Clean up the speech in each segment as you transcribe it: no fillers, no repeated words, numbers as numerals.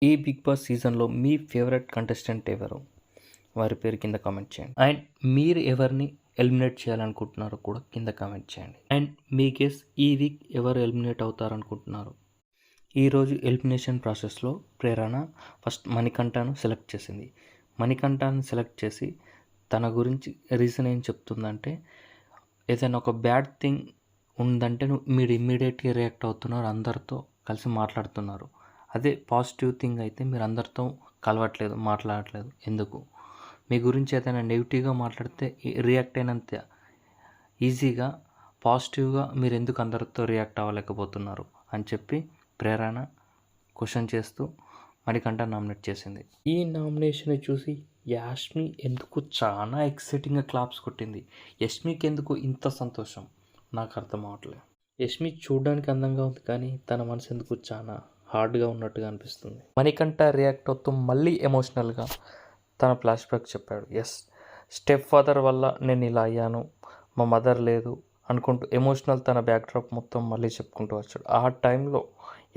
ఈ big boss సీజన్లో మీ favourite contestant ఎవరు? వారి పేరు కింద కామెంట్ చేయండి. అండ్ మీరు ఎవరిని ఎలిమినేట్ చేయాలనుకుంటున్నారో కూడా కింద కామెంట్ చేయండి. అండ్ మీ గెస్ ఈ వీక్ ఎవరు ఎలిమినేట్ అవుతారనుకుంటున్నారు? ఈరోజు ఎలిమినేషన్ ప్రాసెస్లో ప్రేరణ ఫస్ట్ మణికంఠను సెలెక్ట్ చేసింది. మణికంఠను సెలెక్ట్ చేసి తన గురించి రీజన్ ఏం చెప్తుందంటే, ఏదైనా ఒక బ్యాడ్ థింగ్ ఉందంటే మీరు ఇమ్మీడియట్గా రియాక్ట్ అవుతున్నారు, అందరితో కలిసి మాట్లాడుతున్నారు. అదే పాజిటివ్ థింగ్ అయితే మీరు అందరితో కలవట్లేదు, మాట్లాడట్లేదు. ఎందుకు? మీ గురించి ఏదైనా నెగిటివ్గా మాట్లాడితే రియాక్ట్ అయినంత ఈజీగా పాజిటివ్గా మీరు ఎందుకు అందరితో రియాక్ట్ అవ్వలేకపోతున్నారు అని చెప్పి ప్రేరణ క్వశ్చన్ చేస్తూ మణికంఠ నామినేట్ చేసింది. ఈ నామినేషన్ చూసి యాష్మి ఎందుకు చాలా ఎక్సైటింగ్గా క్లాప్స్ కొట్టింది. యష్మికి ఎందుకు ఇంత సంతోషం నాకు అర్థం అవ్వట్లేదు. యష్మి చూడడానికి అందంగా ఉంది, కానీ తన మనసు ఎందుకు చాలా హార్డ్గా ఉన్నట్టుగా అనిపిస్తుంది. మణికంఠ రియాక్ట్ అవుతూ మళ్ళీ ఎమోషనల్గా తన ఫ్లాష్ బ్యాక్ చెప్పాడు. స్టెప్ ఫాదర్ వల్ల నేను ఇలా అయ్యాను, మా మదర్ లేదు అనుకుంటూ ఎమోషనల్ తన బ్యాక్డ్రాప్ మొత్తం మళ్ళీ చెప్పుకుంటూ వచ్చాడు. ఆ టైంలో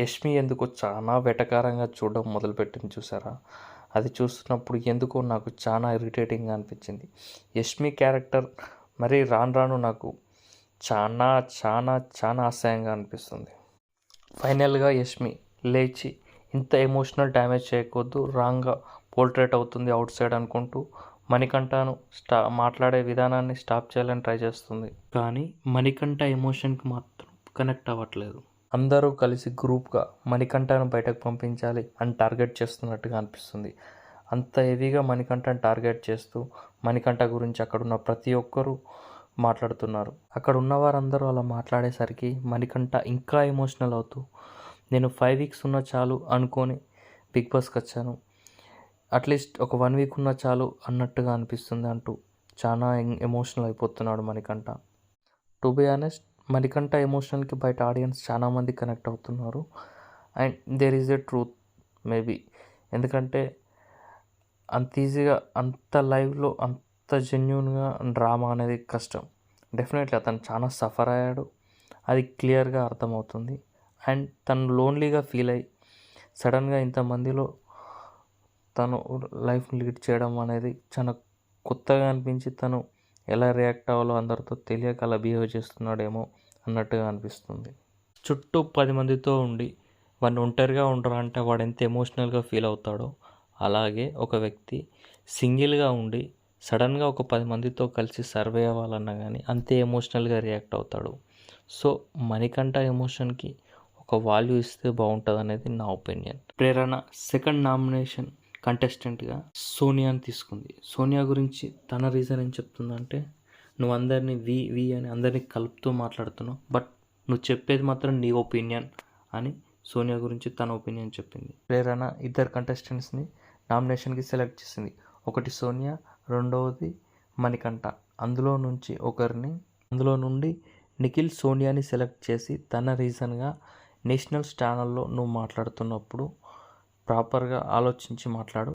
యష్మి ఎందుకు చాలా వెటకారంగా చూడడం మొదలుపెట్టింది చూసారా? అది చూస్తున్నప్పుడు ఎందుకో నాకు చాలా ఇరిటేటింగ్గా అనిపించింది. యష్మి క్యారెక్టర్ మరి రాను రాను నాకు చాలా చాలా చాలా అసహ్యంగా అనిపిస్తుంది. ఫైనల్గా యష్మి లేచి ఇంత ఎమోషనల్ డ్యామేజ్ చేయకూడదు, రాంగ్గా పోర్ట్రేట్ అవుతుంది అవుట్ సైడ్ అనుకుంటూ మణికంఠను మాట్లాడే విధానాన్ని స్టాప్ చేయాలని ట్రై చేస్తుంది. కానీ మణికంఠ ఎమోషన్కి మాత్రం కనెక్ట్ అవ్వట్లేదు. అందరూ కలిసి గ్రూప్గా మణికంఠను బయటకు పంపించాలి అని టార్గెట్ చేస్తున్నట్టుగా అనిపిస్తుంది. అంత హెవీగా మణికంఠను టార్గెట్ చేస్తూ మణికంఠ గురించి అక్కడున్న ప్రతి ఒక్కరూ మాట్లాడుతున్నారు. అక్కడ ఉన్నవారందరూ అలా మాట్లాడేసరికి మణికంఠ ఇంకా ఎమోషనల్ అవుతూ, నేను 5 వీక్స్ ఉన్నా చాలు అనుకొని బిగ్ బాస్కి వచ్చాను, అట్లీస్ట్ ఒక 1 వీక్ ఉన్నా చాలు అన్నట్టుగా అనిపిస్తుంది అంటూ చాలా ఎమోషనల్ అయిపోతున్నాడు Manikanta. To be honest, Manikanta ఎమోషనల్కి బయట ఆడియన్స్ చాలామంది కనెక్ట్ అవుతున్నారు. And there is a truth maybe, ఎందుకంటే అంత ఈజీగా అంత లైవ్లో అంత జెన్యున్గా డ్రామా అనేది కష్టం. డెఫినెట్లీ అతను చాలా సఫర్ అయ్యాడు, అది క్లియర్గా అర్థమవుతుంది. అండ్ తను లోన్లీగా ఫీల్ అయ్యి సడన్గా ఇంతమందిలో తను లైఫ్ లీడ్ చేయడం అనేది చాలా కొత్తగా అనిపించి తను ఎలా రియాక్ట్ అవ్వాలో అందరితో తెలియక అలా బిహేవ్ చేస్తున్నాడేమో అన్నట్టుగా అనిపిస్తుంది. చుట్టూ 10 మందితో ఉండి వాడిని ఒంటరిగా ఉండరా అంటే వాడు ఎంత ఎమోషనల్గా ఫీల్ అవుతాడో, అలాగే ఒక వ్యక్తి సింగిల్గా ఉండి సడన్గా ఒక 10 మందితో కలిసి సర్వే అవ్వాలన్నా కానీ అంతే ఎమోషనల్గా రియాక్ట్ అవుతాడు. సో మణికంఠ ఎమోషన్కి ఒక వాల్యూ ఇస్తే బాగుంటుంది అనేది నా ఒపీనియన్. ప్రేరణ సెకండ్ నామినేషన్ కంటెస్టెంట్గా సోనియాని తీసుకుంది. సోనియా గురించి తన రీజన్ ఏం చెప్తుందంటే, నువ్వు అందరినీ వి అని అందరినీ కలుపుతూ మాట్లాడుతున్నావు, బట్ నువ్వు చెప్పేది మాత్రం నీ ఒపీనియన్ అని సోనియా గురించి తన ఒపీనియన్ చెప్పింది. ప్రేరణ ఇద్దరు కంటెస్టెంట్స్ని నామినేషన్కి సెలెక్ట్ చేసింది. ఒకటి సోనియా, రెండవది మణికంఠ. అందులో నుండి నిఖిల్ సోనియాని సెలెక్ట్ చేసి తన రీజన్గా నేషనల్ ఛానల్లో నువ్వు మాట్లాడుతున్నప్పుడు ప్రాపర్గా ఆలోచించి మాట్లాడు,